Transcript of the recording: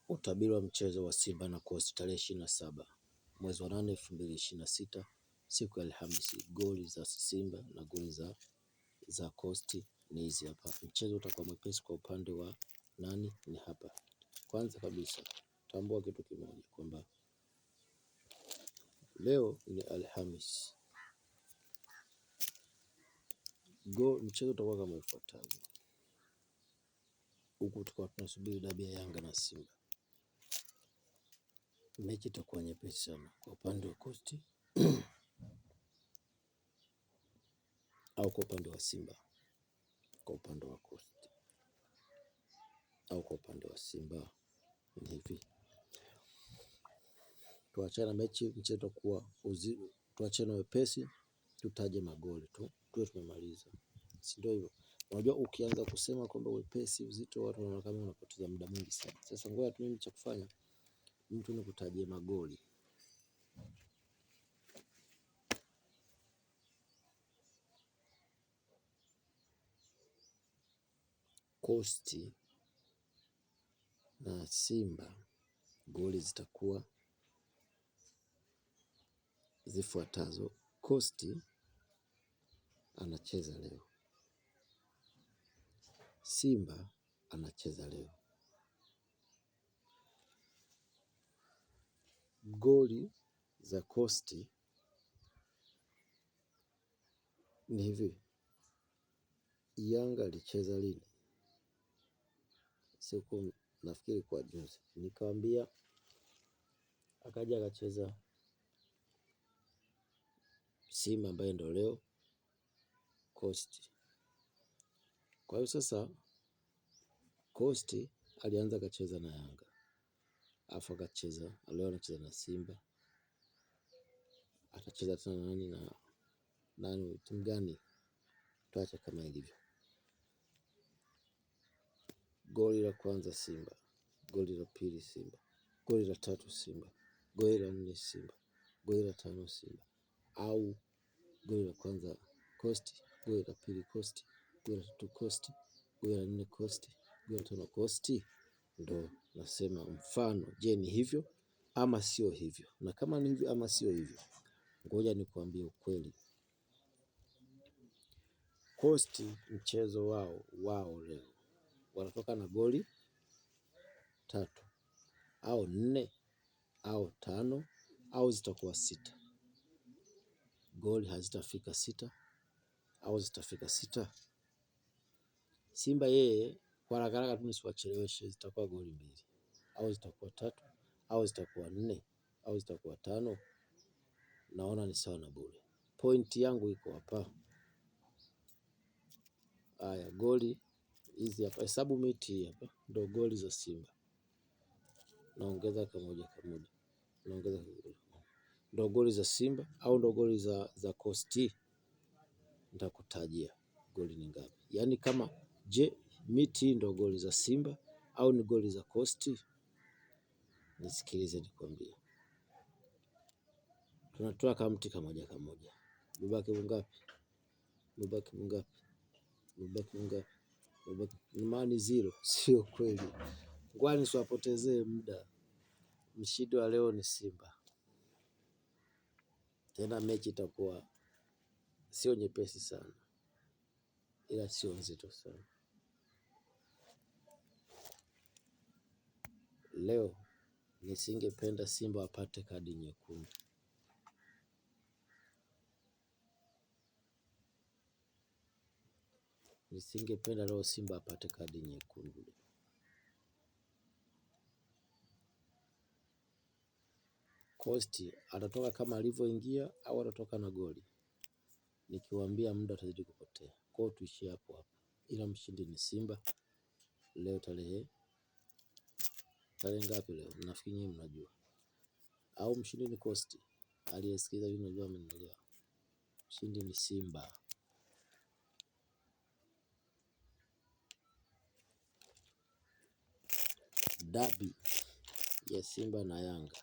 Utabiri wa mchezo wa Simba na Coast tarehe 27 mwezi wa 8 2026, siku ya Alhamisi. Goli za Simba na goli za Coast ni hizi hapa. Mchezo utakuwa mwepesi kwa upande wa nani? Ni hapa. Kwanza kabisa tambua kitu kimoja kwamba leo ni Alhamisi. Mchezo utakuwa kama ifuatavyo. Huku tukao tunasubiri dabi ya Yanga na Simba. Mechi itakuwa nyepesi sana kwa upande wa Coast au kwa upande wa Simba. Kwa upande wa Coast au kwa upande wa Simba ni hivi. Tuachane na mechi, mchezo utakuwa tuachane na wepesi, tutaje magoli tu, tuwe tumemaliza. Si ndio hivyo? Unajua ukianza kusema kwamba wepesi, uzito, watu wanaona kama unapoteza muda mwingi sana. Sasa ngoja tu mimi cha kufanya, mtu ni kutajia magoli. Coast na Simba goli zitakuwa zifuatazo. Coast anacheza leo, Simba anacheza leo. Goli za Coast ni hivi. Yanga alicheza lini? Siku nafikiri kwa juzi. Nikamwambia akaja akacheza Simba ambaye ndio leo Coast. Kwa hiyo sasa Coast alianza akacheza na Yanga. Afu akacheza leo anacheza na Simba. Atacheza tena na nani timu gani? Tuache kama ilivyo. Goli la kwanza Simba, goli la pili Simba, goli la tatu Simba, goli la nne Simba, goli la tano Simba. Au goli la kwanza Coast, goli la pili Coast, goli la tatu Coast, goli la nne Coast, goli la tano Coast. Ndo nasema mfano. Je, ni hivyo ama sio hivyo? Na kama ni hivyo ama sio hivyo, ngoja nikwambie ukweli. Coast mchezo wao leo wanatoka na goli 3 au 4 au 5 au zitakuwa 6. Goli hazitafika 6 au zitafika 6. Simba yeye kwa haraka tu nisiwacheleweshe, zitakuwa goli 2 au zitakuwa 3 au zitakuwa 4 au zitakuwa 5. Naona ni sawa na bure. Point yangu iko hapa. Haya, goli hizi hapa, hesabu miti hapa, ndio goli za Simba. Naongeza kamoja, naongeza ndio goli za Simba au ndio goli za Coast. Nitakutajia goli ni ngapi. Yaani kama je, miti ndio goli za Simba au ni goli za Coast? Nisikilize nikwambie. Tunatoa kama mti kamoja. Mbaki ngapi? Imani 0. Sio kweli. Ngoja nisiwapotezee muda. Mshindi wa leo ni Simba. Tena mechi itakuwa sio nyepesi sana, ila sio nzito sana. Leo nisingependa Simba wapate kadi nyekundu. Nisingependa leo Simba apate kadi nyekundu. Coast atatoka kama alivyoingia au atatoka na goli? Nikiwaambia muda atazidi kupotea. Kwa hiyo tuishie hapo. Ila mshindi ni Simba. Leo tarehe ngapi leo? Nafikiri nyinyi mnajua. Au mshindi ni Coast? Aliyesikiza hivi najua amenielewa. Mshindi ni Simba. Dabi ya Simba na Yanga